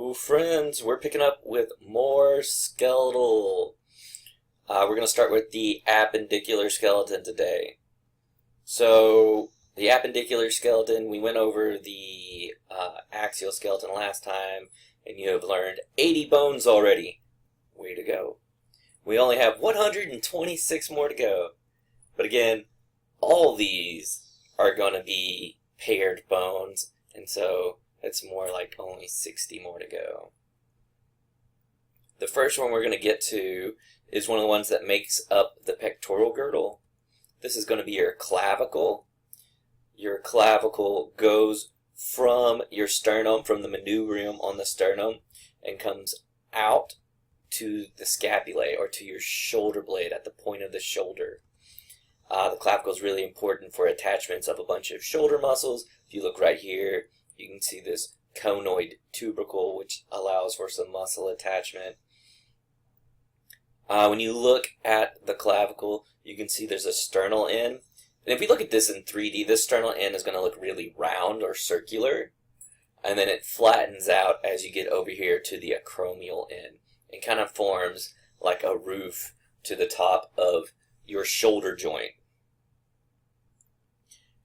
Hello friends, we're picking up with more skeletal. We're going to start with the appendicular skeleton today. So the appendicular skeleton, we went over the axial skeleton last time, and you have learned 80 bones already. Way to go. We only have 126 more to go. But again, all these are going to be paired bones, and so it's more like only 60 more to go. The first one we're going to get to is one of the ones that makes up the pectoral girdle. This is going to be your clavicle. Your clavicle goes from your sternum, from the manubrium on the sternum, and comes out to the scapulae, or to your shoulder blade at the point of the shoulder. The clavicle is really important for attachments of a bunch of shoulder muscles. If you look right here, you can see this conoid tubercle, which allows for some muscle attachment. When you look at the clavicle, you can see there's a sternal end. And if we look at this in 3D, this sternal end is going to look really round or circular. And then it flattens out as you get over here to the acromial end. It kind of forms like a roof to the top of your shoulder joint.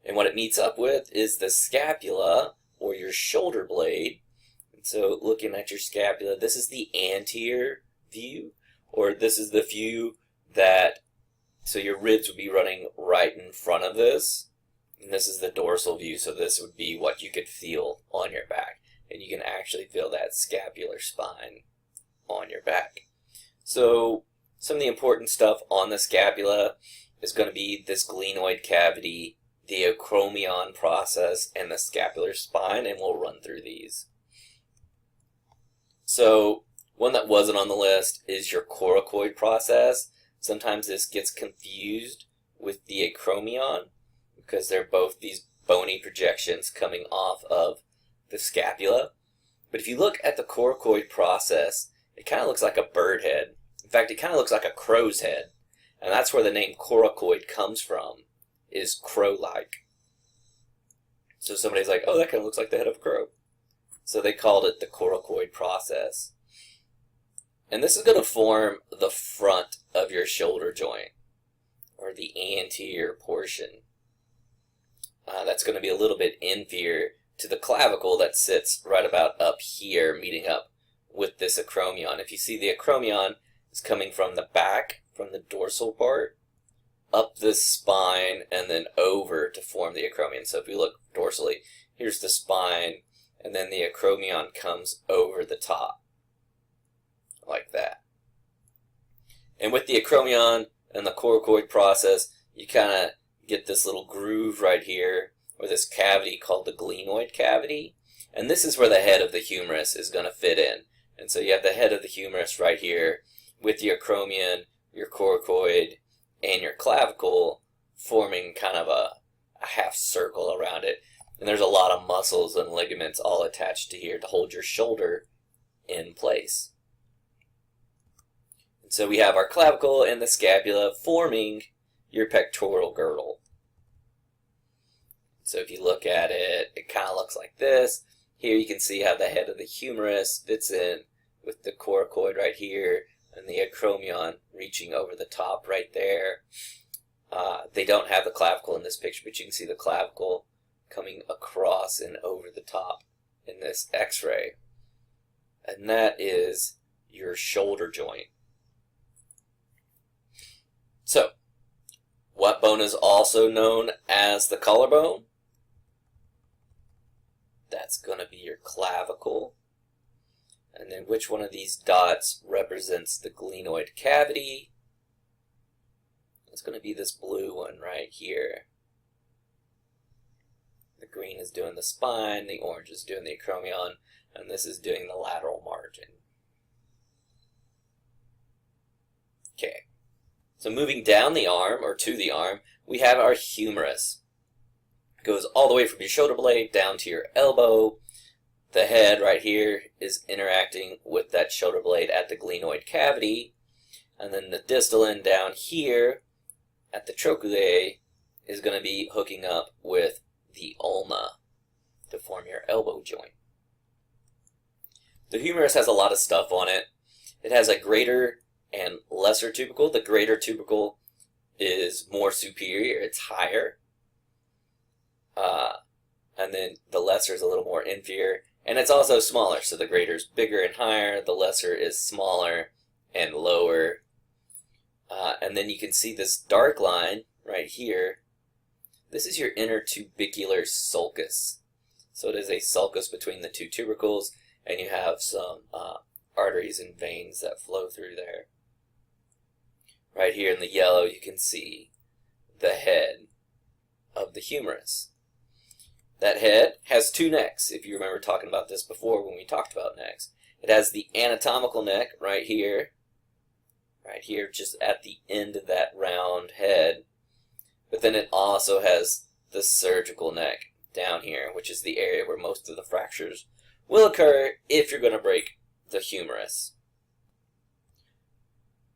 And what it meets up with is the scapula, or your shoulder blade. And so looking at your scapula, this is the anterior view, or this is the view that, so your ribs would be running right in front of this. And this is the dorsal view, so this would be what you could feel on your back. And you can actually feel that scapular spine on your back. So some of the important stuff on the scapula is going to be this glenoid cavity, the acromion process, and the scapular spine, and we'll run through these. So one that wasn't on the list is your coracoid process. Sometimes this gets confused with the acromion because they're both these bony projections coming off of the scapula. But if you look at the coracoid process, it kind of looks like a bird head. In fact, it kind of looks like a crow's head, and that's where the name coracoid comes from, is crow-like. So somebody's like, oh, that kind of looks like the head of a crow. So they called it the coracoid process. And this is going to form the front of your shoulder joint, or the anterior portion. That's going to be a little bit inferior to the clavicle that sits right about up here, meeting up with this acromion. If you see, the acromion is coming from the back, from the dorsal part, up this spine, and then over to form the acromion. So if we look dorsally, here's the spine, and then the acromion comes over the top, like that. And with the acromion and the coracoid process, you kind of get this little groove right here, or this cavity called the glenoid cavity. And this is where the head of the humerus is going to fit in. And so you have the head of the humerus right here, with the acromion, your coracoid, and your clavicle forming kind of a half circle around it. And there's a lot of muscles and ligaments all attached to here to hold your shoulder in place. And so we have our clavicle and the scapula forming your pectoral girdle. So if you look at it, it kind of looks like this. Here you can see how the head of the humerus fits in with the coracoid right here, and the acromion reaching over the top right there. They don't have the clavicle in this picture, but you can see the clavicle coming across and over the top in this x-ray. And that is your shoulder joint. So, what bone is also known as the collarbone? That's going to be your clavicle. And then which one of these dots represents the glenoid cavity? It's going to be this blue one right here. The green is doing the spine, the orange is doing the acromion, and this is doing the lateral margin. Okay, so moving down the arm, or to the arm, we have our humerus. It goes all the way from your shoulder blade down to your elbow. The head right here is interacting with that shoulder blade at the glenoid cavity. And then the distal end down here at the trochleae is going to be hooking up with the ulna to form your elbow joint. The humerus has a lot of stuff on it. It has a greater and lesser tubercle. The greater tubercle is more superior, it's higher. And then the lesser is a little more inferior. And it's also smaller, so the greater is bigger and higher, the lesser is smaller and lower. And then you can see this dark line right here. This is your intertubercular sulcus. So it is a sulcus between the two tubercles, and you have some arteries and veins that flow through there. Right here in the yellow, you can see the head of the humerus. That head has two necks, if you remember talking about this before when we talked about necks. It has the anatomical neck right here just at the end of that round head. But then it also has the surgical neck down here, which is the area where most of the fractures will occur if you're going to break the humerus.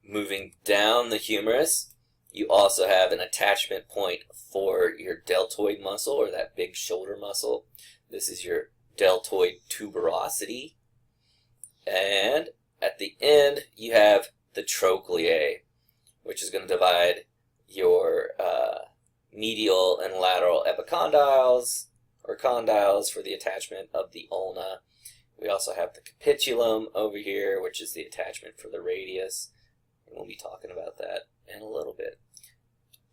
Moving down the humerus, you also have an attachment point for your deltoid muscle, or that big shoulder muscle. This is your deltoid tuberosity. And at the end, you have the trochleae, which is going to divide your medial and lateral epicondyles, or condyles, for the attachment of the ulna. We also have the capitulum over here, which is the attachment for the radius. And we'll be talking about that in a little bit.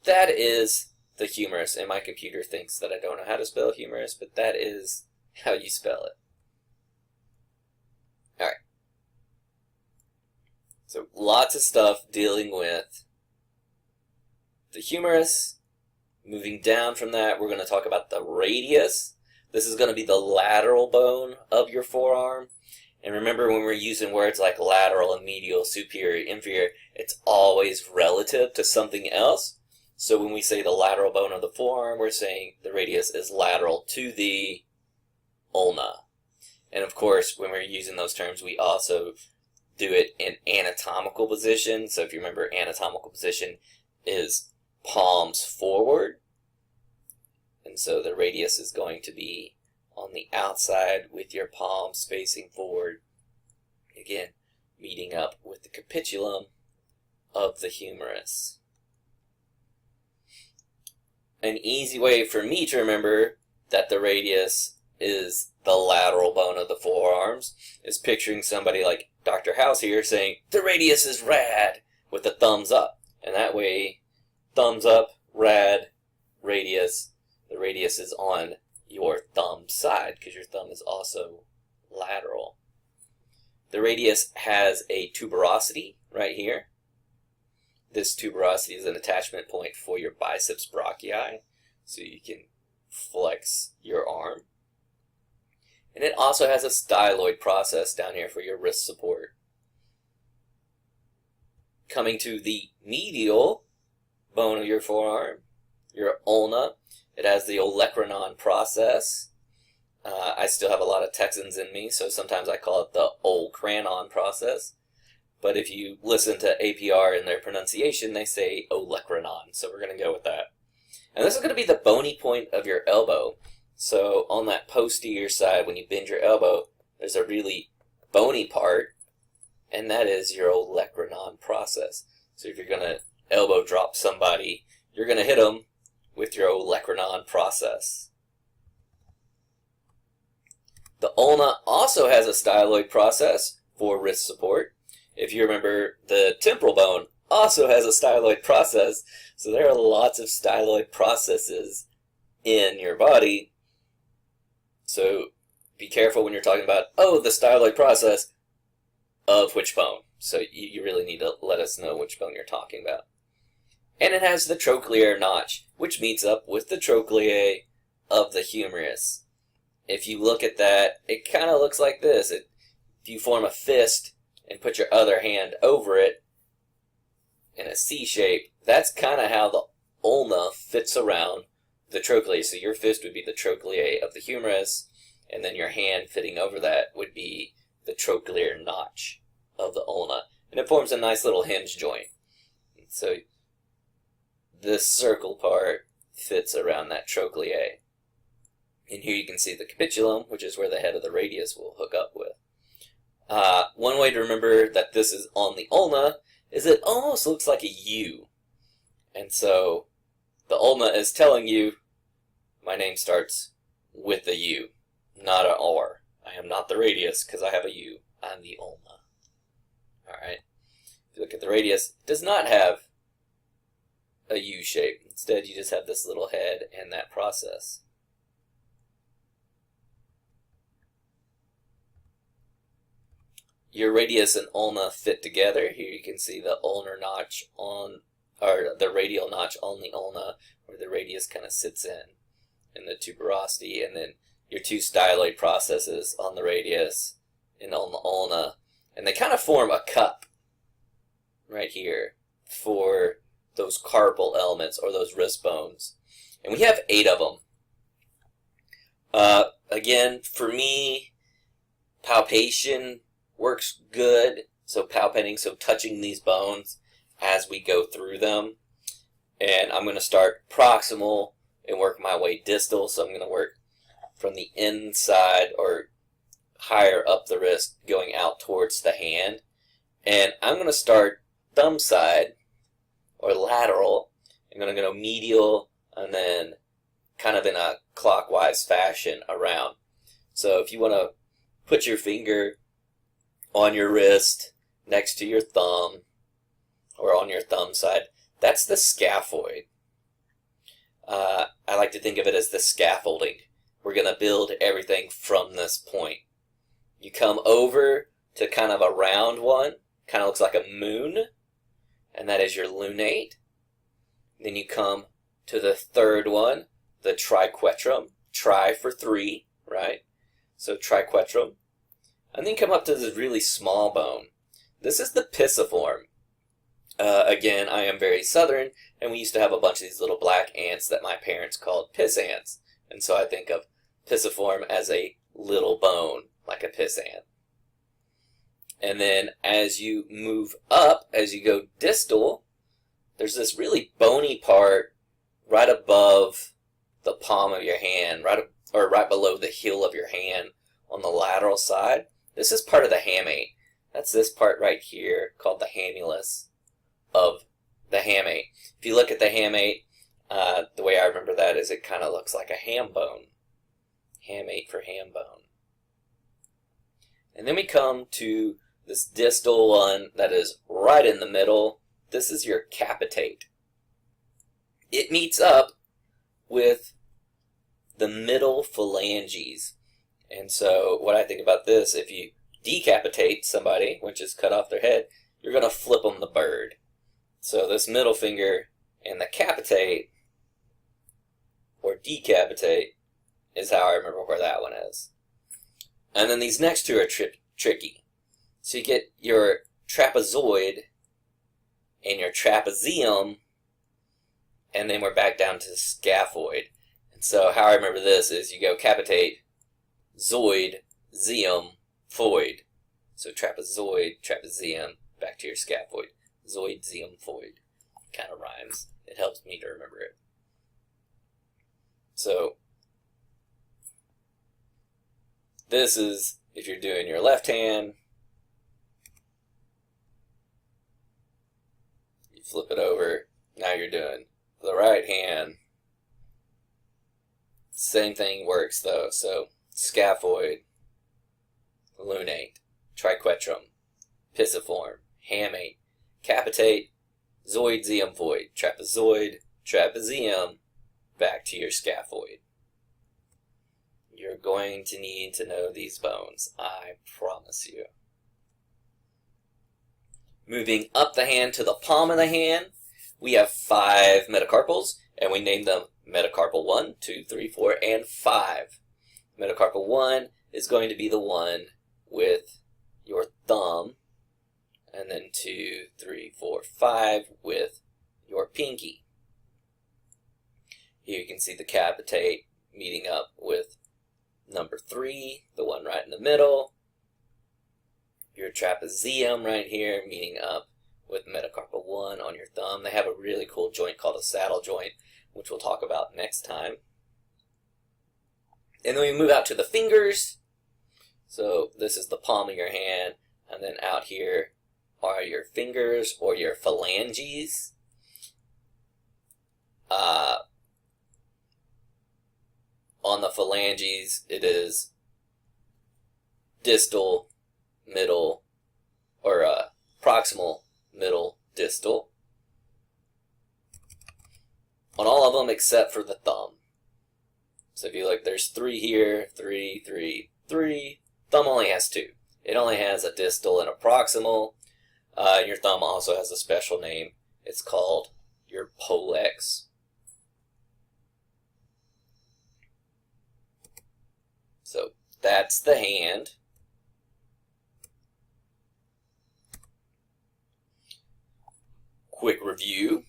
That is the humerus, and my computer thinks that I don't know how to spell humerus, but that is how you spell it. Alright. So lots of stuff dealing with the humerus. Moving down from that, we're going to talk about the radius. This is going to be the lateral bone of your forearm. And remember, when we're using words like lateral and medial, superior, inferior, it's always relative to something else. So when we say the lateral bone of the forearm, we're saying the radius is lateral to the ulna. And of course, when we're using those terms, we also do it in anatomical position. So if you remember, anatomical position is palms forward. And so the radius is going to be on the outside with your palms facing forward. Again, meeting up with the capitulum of the humerus. An easy way for me to remember that the radius is the lateral bone of the forearms is picturing somebody like Dr. House here saying, "The radius is rad," with a thumbs up. And that way, thumbs up, rad, radius. The radius is on your thumb side because your thumb is also lateral. The radius has a tuberosity right here. This tuberosity is an attachment point for your biceps brachii, so you can flex your arm. And it also has a styloid process down here for your wrist support. Coming to the medial bone of your forearm, your ulna, it has the olecranon process. I still have a lot of Texans in me, so sometimes I call it the olecranon process. But if you listen to APR in their pronunciation, they say olecranon, so we're going to go with that. And this is going to be the bony point of your elbow. So on that posterior side, when you bend your elbow, there's a really bony part, and that is your olecranon process. So if you're going to elbow drop somebody, you're going to hit them with your olecranon process. The ulna also has a styloid process for wrist support. If you remember, the temporal bone also has a styloid process. So there are lots of styloid processes in your body. So be careful when you're talking about, oh, the styloid process of which bone. So you really need to let us know which bone you're talking about. And it has the trochlear notch, which meets up with the trochleae of the humerus. If you look at that, it kind of looks like this. If you form a fist and put your other hand over it in a C shape, that's kind of how the ulna fits around the trochleae. So your fist would be the trochleae of the humerus, and then your hand fitting over that would be the trochlear notch of the ulna. And it forms a nice little hinge joint. So this circle part fits around that trochleae. And here you can see the capitulum, which is where the head of the radius will hook up with. One way to remember that this is on the ulna is it almost looks like a U. And so the ulna is telling you, my name starts with a U, not an R. I am not the radius because I have a U. I'm the ulna. Alright. If you look at the radius, it does not have a U shape. Instead, you just have this little head and that process. Your radius and ulna fit together. Here you can see the ulnar notch on, or the radial notch on the ulna, where the radius kind of sits in the tuberosity, and then your two styloid processes on the radius and on the ulna, and they kind of form a cup right here for those carpal elements or those wrist bones. And we have 8 of them. Again, for me, palpation works good. So palpating, so touching these bones as we go through them. And I'm going to start proximal and work my way distal. So I'm going to work from the inside or higher up the wrist going out towards the hand. And I'm going to start thumb side or lateral. I'm going to go medial and then kind of in a clockwise fashion around. So if you want to put your finger on your wrist next to your thumb or on your thumb side, that's the scaphoid. I like to think of it as the scaffolding. We're going to build everything from this point. You come over to kind of a round one, kind of looks like a moon, and that is your lunate. Then you come to the third one, the triquetrum, tri for 3, right? So triquetrum. And then come up to this really small bone. This is the pisiform. Again, I am very southern, and we used to have a bunch of these little black ants that my parents called piss ants. And so I think of pisiform as a little bone, like a piss ant. And then as you move up, as you go distal, there's this really bony part right above the palm of your hand, right below the heel of your hand on the lateral side. This is part of the hamate. That's this part right here called the hamulus of the hamate. If you look at the hamate, the way I remember that is it kind of looks like a ham bone. Hamate for ham bone. And then we come to this distal one that is right in the middle. This is your capitate. It meets up with the middle phalanges. And so what I think about this, if you decapitate somebody, which is cut off their head, you're going to flip them the bird. So this middle finger and the capitate, or decapitate, is how I remember where that one is. And then these next two are tricky. So you get your trapezoid and your trapezium, and then we're back down to the scaphoid. And so how I remember this is you go capitate, zoid, zium, foid. So trapezoid, trapezium, back to your scaphoid. Zoid, zium, foid. Kind of rhymes. It helps me to remember it. So this is if you're doing your left hand. You flip it over. Now you're doing the right hand. Same thing works though. So scaphoid, lunate, triquetrum, pisiform, hamate, capitate, zoid, zium, void, trapezoid, trapezium, back to your scaphoid. You're going to need to know these bones, I promise you. Moving up the hand to the palm of the hand, we have 5 metacarpals, and we name them metacarpal 1, 2, 3, 4, and 5. Metacarpal 1 is going to be the one with your thumb, and then 2, 3, 4, 5 with your pinky. Here you can see the capitate meeting up with number 3, the one right in the middle. Your trapezium right here meeting up with metacarpal 1 on your thumb. They have a really cool joint called a saddle joint, which we'll talk about next time. And then we move out to the fingers. So this is the palm of your hand, and then out here are your fingers or your phalanges. On the phalanges, it is distal, middle, or proximal, middle, distal. On all of them except for the thumb. So if you look, there's 3 here, 3, 3, 3. Thumb only has 2. It only has a distal and a proximal. Your thumb also has a special name. It's called your pollex. So that's the hand. Quick review.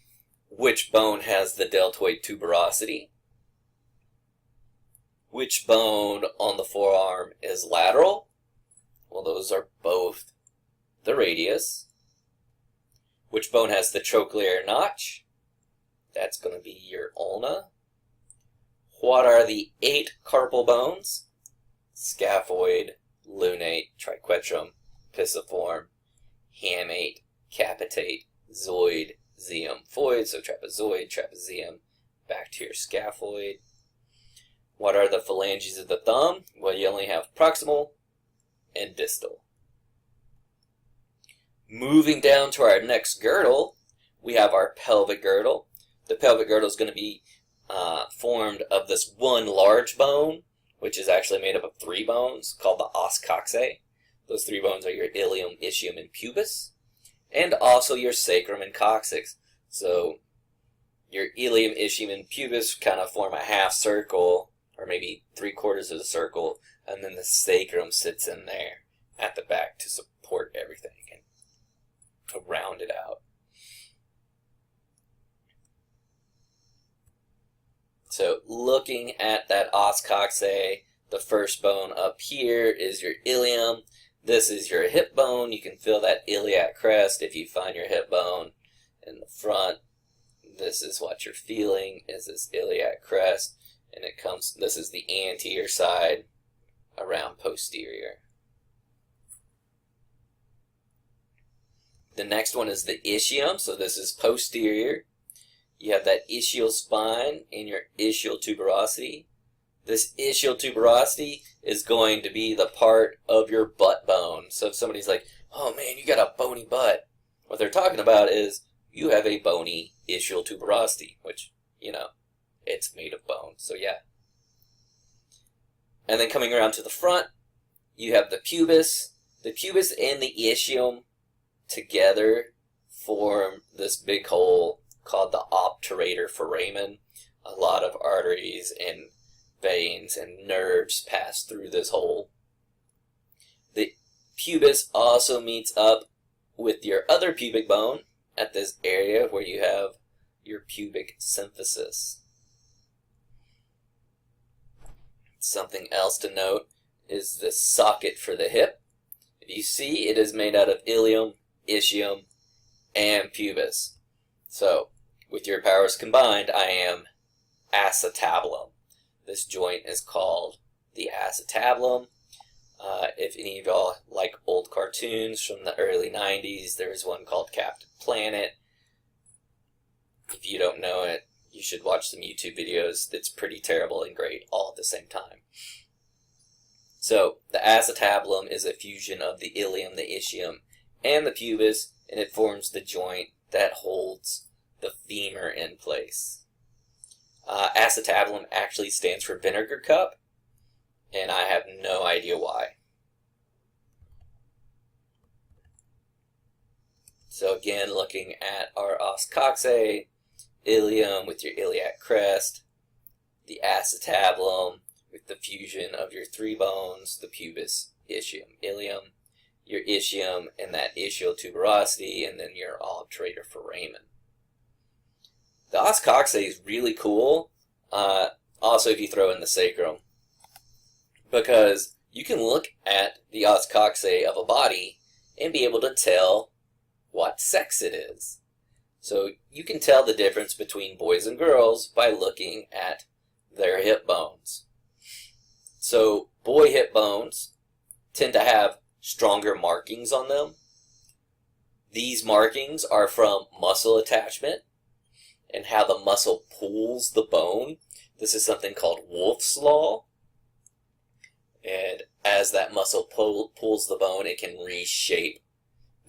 Which bone has the deltoid tuberosity? Which bone on the forearm is lateral? Well, those are both the radius. Which bone has the trochlear notch? That's going to be your ulna. What are the 8 carpal bones? Scaphoid, lunate, triquetrum, pisiform, hamate, capitate, zoid, zium-foid, so trapezoid, trapezium, back to your scaphoid. What are the phalanges of the thumb? Well, you only have proximal and distal. Moving down to our next girdle, we have our pelvic girdle. The pelvic girdle is going to be formed of this one large bone, which is actually made up of 3 bones, called the os coxae. Those 3 bones are your ilium, ischium, and pubis, and also your sacrum and coccyx. So your ilium, ischium, and pubis kind of form a half circle, or maybe 3/4 of the circle, and then the sacrum sits in there at the back to support everything and to round it out. So looking at that os coxae, the first bone up here is your ilium. This is your hip bone. You can feel that iliac crest if you find your hip bone in the front. This is what you're feeling, is this iliac crest. And it comes, this is the anterior side around posterior. The next one is the ischium. So this is posterior. You have that ischial spine and your ischial tuberosity. This ischial tuberosity is going to be the part of your butt bone. So if somebody's like, oh man, you got a bony butt, what they're talking about is you have a bony ischial tuberosity, which, you know, it's made of bone. So yeah. And then coming around to the front, you have the pubis. The pubis and the ischium together form this big hole called the obturator foramen. A lot of arteries and veins and nerves pass through this hole. The pubis also meets up with your other pubic bone at this area where you have your pubic symphysis. Something else to note is the socket for the hip. If you see, it is made out of ilium, ischium, and pubis. So, with your powers combined, I am acetabulum. This joint is called the acetabulum. If any of y'all like old cartoons from the early 90s, there was one called Captain Planet. If you don't know it, you should watch some YouTube videos. It's pretty terrible and great all at the same time. So, the acetabulum is a fusion of the ilium, the ischium, and the pubis, and it forms the joint that holds the femur in place. Acetabulum actually stands for vinegar cup, and I have no idea why. So again, looking at our os coxae, ilium with your iliac crest, the acetabulum with the fusion of your 3 bones, the pubis, ischium, ilium, your ischium and that ischial tuberosity, and then your obturator foramen. The os coxae is really cool, also if you throw in the sacrum, because you can look at the os coxae of a body and be able to tell what sex it is. So you can tell the difference between boys and girls by looking at their hip bones. So boy hip bones tend to have stronger markings on them. These markings are from muscle attachment and how the muscle pulls the bone. This is something called Wolff's Law. And as that muscle pulls the bone, it can reshape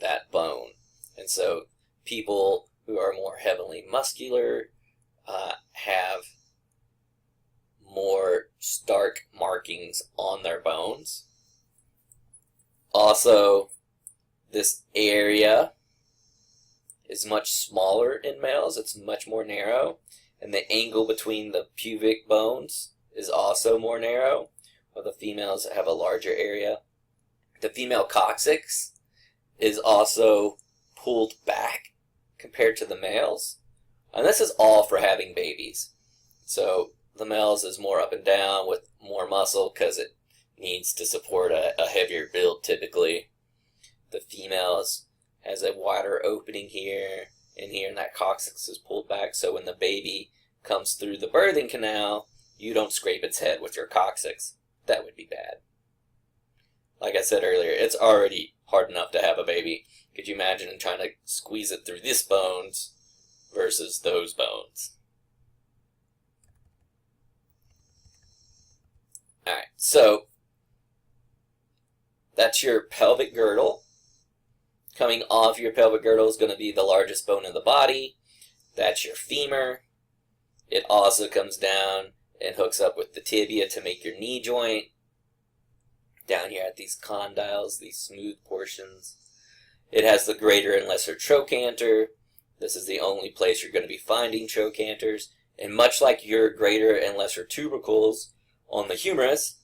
that bone. And so people who are more heavily muscular have more stark markings on their bones. Also, this area is much smaller in males. It's much more narrow. And the angle between the pubic bones is also more narrow, while the females have a larger area. The female coccyx is also pulled back compared to the males. And this is all for having babies. So the males is more up and down with more muscle because it needs to support a heavier build typically. The females has a wider opening here and here, and that coccyx is pulled back, so when the baby comes through the birthing canal, you don't scrape its head with your coccyx. That would be bad. Like I said earlier, it's already hard enough to have a baby. Could you imagine trying to squeeze it through these bones versus those bones? Alright, so that's your pelvic girdle. Coming off your pelvic girdle is going to be the largest bone in the body. That's your femur. It also comes down and hooks up with the tibia to make your knee joint. Down here at these condyles, these smooth portions. It has the greater and lesser trochanter. This is the only place you're going to be finding trochanters. And much like your greater and lesser tubercles on the humerus,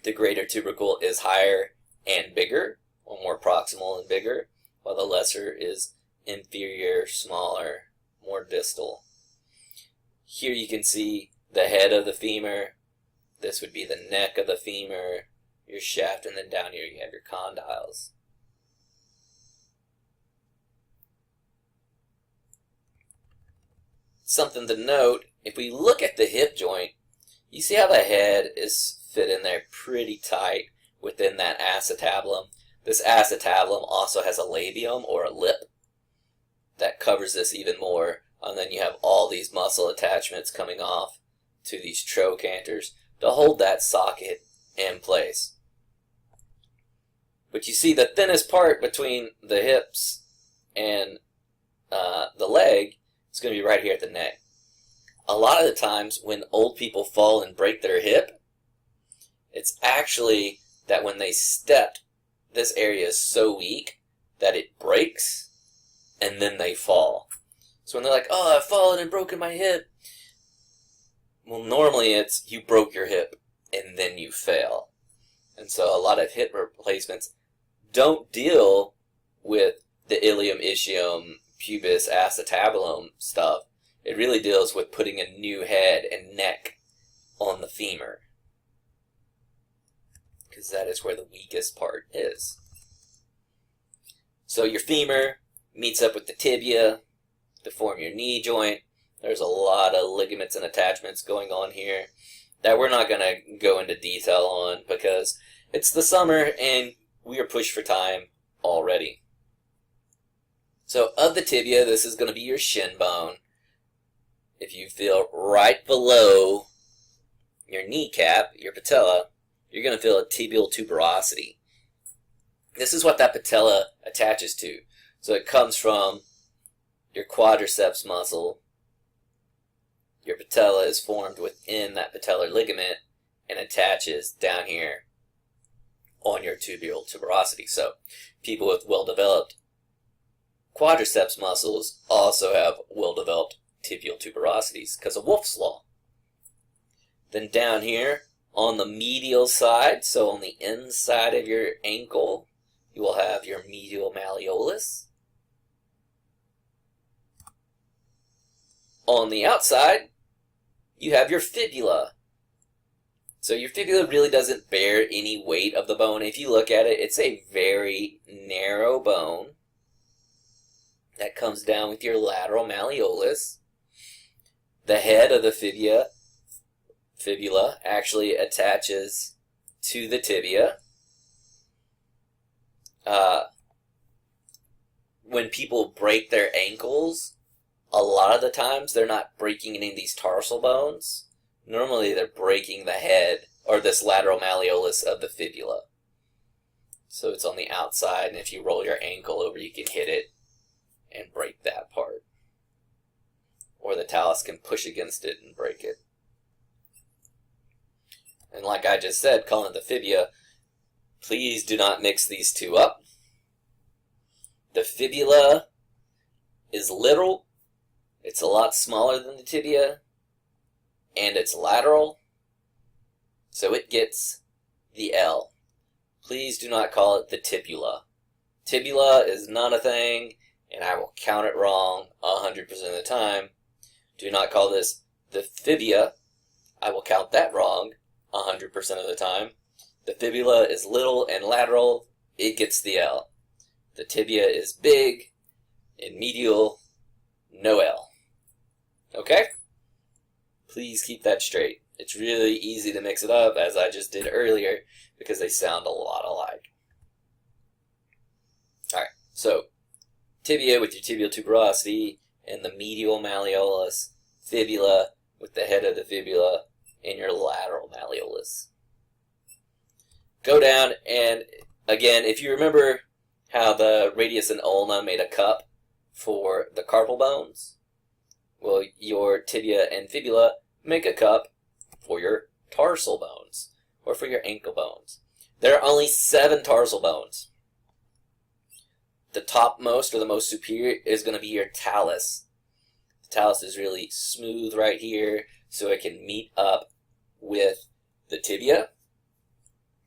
the greater tubercle is higher and bigger, or more proximal and bigger, while the lesser is inferior, smaller, more distal. Here you can see the head of the femur. This would be the neck of the femur, your shaft, and then down here you have your condyles. Something to note, if we look at the hip joint, you see how the head is fit in there pretty tight within that acetabulum. This acetabulum also has a labium, or a lip, that covers this even more. And then you have all these muscle attachments coming off to these trochanters to hold that socket in place. But you see the thinnest part between the hips and the leg is going to be right here at the neck. A lot of the times when old people fall and break their hip, it's actually that when they stepped, this area is so weak that it breaks and then they fall. So when they're like, oh, I've fallen and broken my hip. Well, normally it's you broke your hip and then you fail. And so a lot of hip replacements don't deal with the ilium, ischium, pubis, acetabulum stuff. It really deals with putting a new head and neck on the femur, because that is where the weakest part is. So your femur meets up with the tibia to form your knee joint. There's a lot of ligaments and attachments going on here that we're not going to go into detail on because it's the summer and we are pushed for time already. So of the tibia, this is going to be your shin bone. If you feel right below your kneecap, your patella, you're going to feel a tibial tuberosity. This is what that patella attaches to. So it comes from your quadriceps muscle. Your patella is formed within that patellar ligament and attaches down here on your tibial tuberosity. So people with well-developed quadriceps muscles also have well-developed tibial tuberosities because of Wolff's Law. Then down here on the medial side, so on the inside of your ankle, you will have your medial malleolus. On the outside, you have your fibula. So your fibula really doesn't bear any weight of the bone. If you look at it, it's a very narrow bone that comes down with your lateral malleolus. The head of the fibula actually attaches to the tibia. when people break their ankles, a lot of the times they're not breaking any of these tarsal bones. Normally they're breaking the head or this lateral malleolus of the fibula. So it's on the outside, and if you roll your ankle over, you can hit it and break that part. Or the talus can push against it and break it. And like I just said, calling it the fibula, please do not mix these two up. The fibula is literal. It's a lot smaller than the tibia, and it's lateral, so it gets the L. Please do not call it the tibula. Tibula is not a thing, and I will count it wrong 100% of the time. Do not call this the fibia. I will count that wrong 100% of the time. The fibula is little and lateral. It gets the L. The tibia is big and medial. No L. Okay? Please keep that straight. It's really easy to mix it up, as I just did earlier, because they sound a lot alike. Alright, so tibia with your tibial tuberosity, and the medial malleolus, fibula with the head of the fibula, and your lateral malleolus. Go down, and again, if you remember how the radius and ulna made a cup for the carpal bones, well, your tibia and fibula make a cup for your tarsal bones, or for your ankle bones. There are only 7 tarsal bones. The topmost, or the most superior, is going to be your talus. The talus is really smooth right here, so it can meet up with the tibia.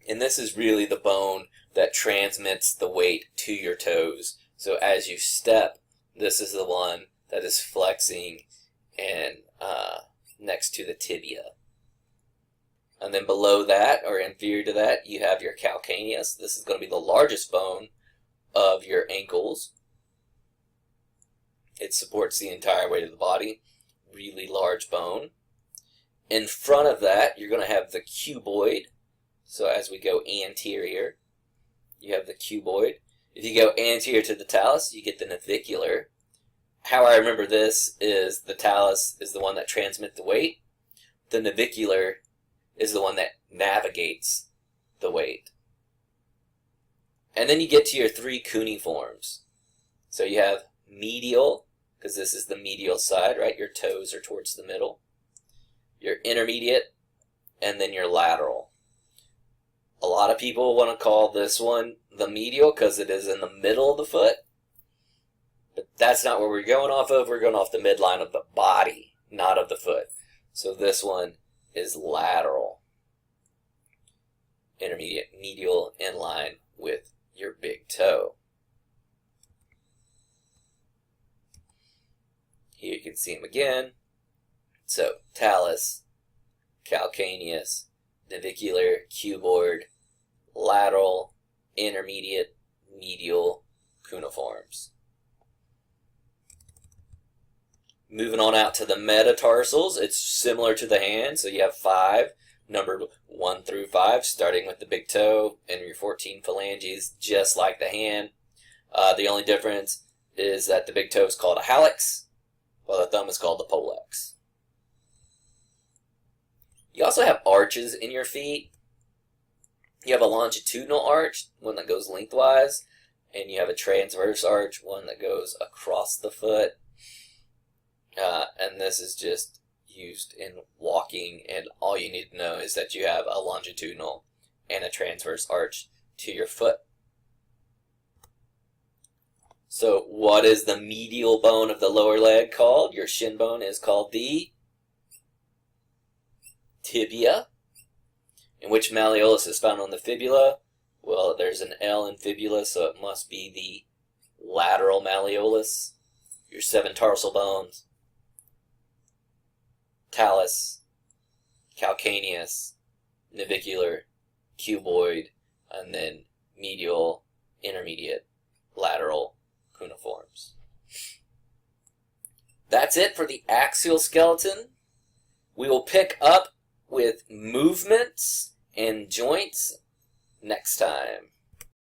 And this is really the bone that transmits the weight to your toes. So as you step, this is the one that is flexing and next to the tibia. And then below that, or inferior to that, you have your calcaneus. This is going to be the largest bone of your ankles. It supports the entire weight of the body. Really large bone. In front of that, you're going to have the cuboid. So as we go anterior, you have the cuboid. If you go anterior to the talus, you get the navicular. How I remember this is the talus is the one that transmits the weight. The navicular is the one that navigates the weight. And then you get to your 3 cuneiforms. So you have medial, because this is the medial side, right? Your toes are towards the middle. Your intermediate, and then your lateral. A lot of people want to call this one the medial because it is in the middle of the foot. But that's not what we're going off of. We're going off the midline of the body, not of the foot. So this one is lateral. Intermediate, medial, in line with your big toe. Here you can see them again. So talus, calcaneus, navicular, cuboid, lateral, intermediate, medial, cuneiforms. Moving on out to the metatarsals, it's similar to the hand, so you have 5, numbered 1 through 5, starting with the big toe and your 14 phalanges, just like the hand. The only difference is that the big toe is called a hallux, while the thumb is called the pollex. You also have arches in your feet. You have a longitudinal arch, one that goes lengthwise, and you have a transverse arch, one that goes across the foot. And this is just used in walking, and all you need to know is that you have a longitudinal and a transverse arch to your foot. So what is the medial bone of the lower leg called? Your shin bone is called the tibia. And which malleolus is found on the fibula? Well, there's an L in fibula, so it must be the lateral malleolus. Your 7 tarsal bones: talus, calcaneus, navicular, cuboid, and then medial, intermediate, lateral, cuneiforms. That's it for the axial skeleton. We will pick up with movements and joints next time.